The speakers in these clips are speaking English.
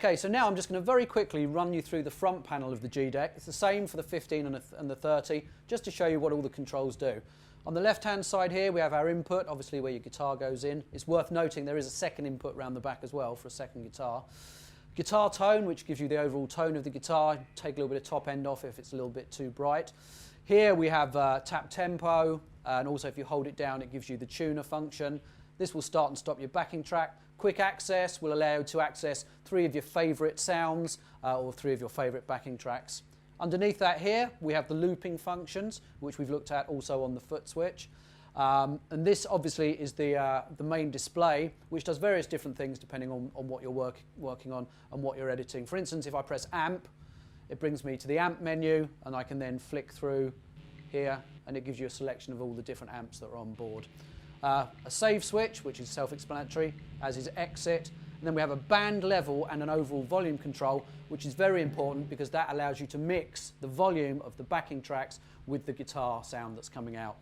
Okay, so now I'm just going to very quickly run you through the front panel of the G-DEC. It's the same for the 15 and the 30, just to show you what all the controls do. On the left-hand side here, we have our input, obviously where your guitar goes in. It's worth noting there is a second input around the back as well for a second guitar. Guitar tone, which gives you the overall tone of the guitar. Take a little bit of top end off if it's a little bit too bright. Here we have tap tempo, and also if you hold it down, it gives you the tuner function. This will start and stop your backing track. Quick access will allow you to access 3 of your favourite sounds or 3 of your favourite backing tracks. Underneath that here, we have the looping functions, which we've looked at also on the Footswitch. And this obviously is the main display, which does various different things depending on what you're working on and what you're editing. For instance, if I press amp, it brings me to the amp menu, and I can then flick through here, and it gives you a selection of all the different amps that are on board. A save switch, which is self-explanatory, as is exit. And then we have a band level and an overall volume control, which is very important because that allows you to mix the volume of the backing tracks with the guitar sound that's coming out.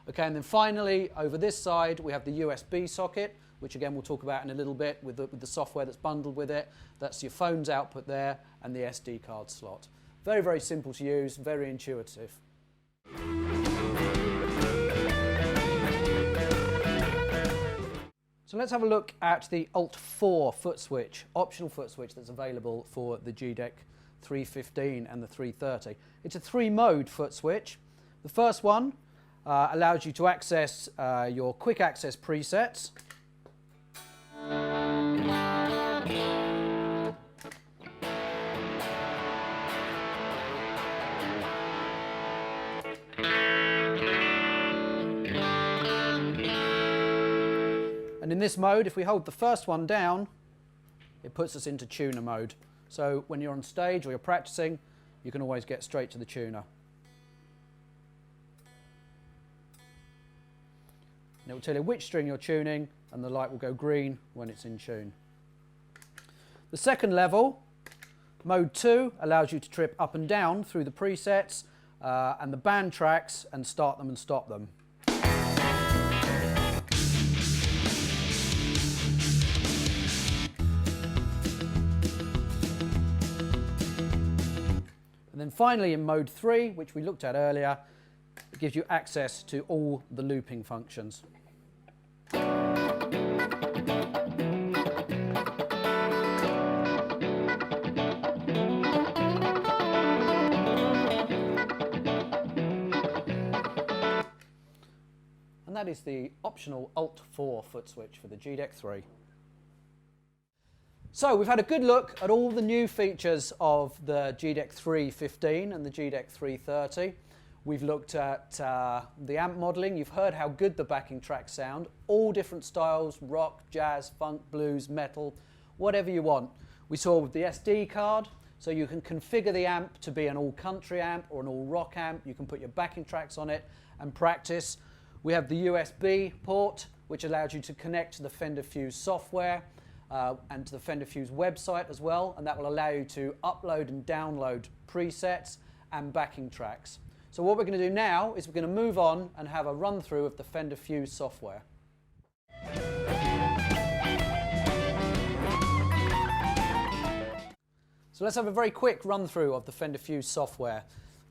Okay, and then finally, over this side, we have the USB socket, which again we'll talk about in a little bit with the software that's bundled with it. That's your phone's output there, and the SD card slot. Very, very simple to use, very intuitive. So let's have a look at the Alt-4 foot switch, optional foot switch that's available for the G-DEC 315 and the 330. It's a 3-mode foot switch. The first one allows you to access your quick access presets. And in this mode, if we hold the first one down, it puts us into tuner mode. So when you're on stage or you're practicing, you can always get straight to the tuner. And it will tell you which string you're tuning, and the light will go green when it's in tune. The second level, mode 2, allows you to trip up and down through the presets and the band tracks and start them and stop them. And then finally in mode 3, which we looked at earlier, it gives you access to all the looping functions. And that is the optional Alt-4 foot switch for the G-DEC 3. So we've had a good look at all the new features of the G-DEC 315 and the G-DEC 330. We've looked at the amp modelling. You've heard how good the backing tracks sound. All different styles, rock, jazz, funk, blues, metal, whatever you want. We saw with the SD card, so you can configure the amp to be an all-country amp or an all-rock amp. You can put your backing tracks on it and practice. We have the USB port, which allows you to connect to the Fender Fuse software and to the Fender Fuse website as well, and that will allow you to upload and download presets and backing tracks. So what we're going to do now is we're going to move on and have a run through of the Fender Fuse software. So let's have a very quick run through of the Fender Fuse software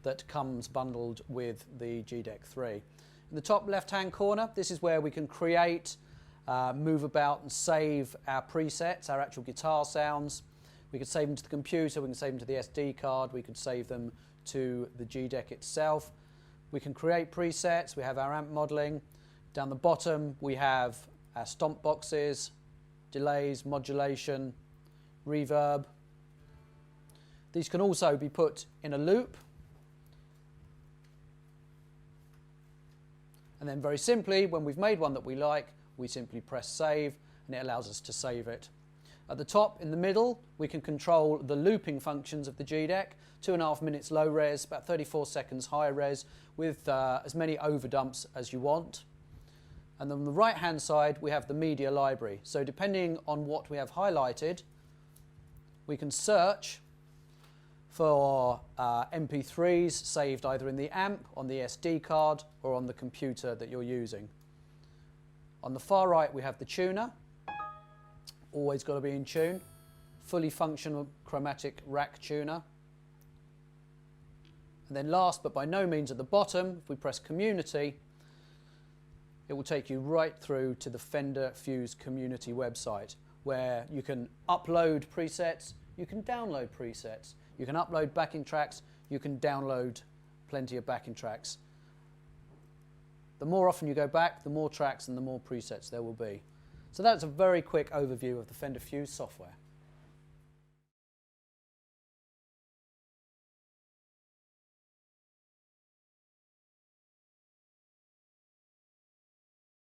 that comes bundled with the G-DEC 3. In the top left hand corner, this is where we can create, move about and save our presets, our actual guitar sounds. We could save them to the computer, we can save them to the SD card, we could save them to the G-DEC itself. We can create presets, we have our amp modelling. Down the bottom we have our stomp boxes, delays, modulation, reverb. These can also be put in a loop. And then very simply, when we've made one that we like, we simply press save and it allows us to save it. At the top, in the middle, we can control the looping functions of the G-DEC. 2.5 minutes low res, about 34 seconds high res, with as many overdumps as you want. And then on the right hand side, we have the media library. So depending on what we have highlighted, we can search for MP3s saved either in the amp, on the SD card, or on the computer that you're using. On the far right, we have the tuner. Always got to be in tune. fully functional chromatic rack tuner. And then last but by no means at the bottom, if we press community, it will take you right through to the Fender Fuse community website, where you can upload presets, you can download presets, you can upload backing tracks, you can download plenty of backing tracks. The more often you go back, the more tracks and the more presets there will be. So that's a very quick overview of the Fender Fuse software.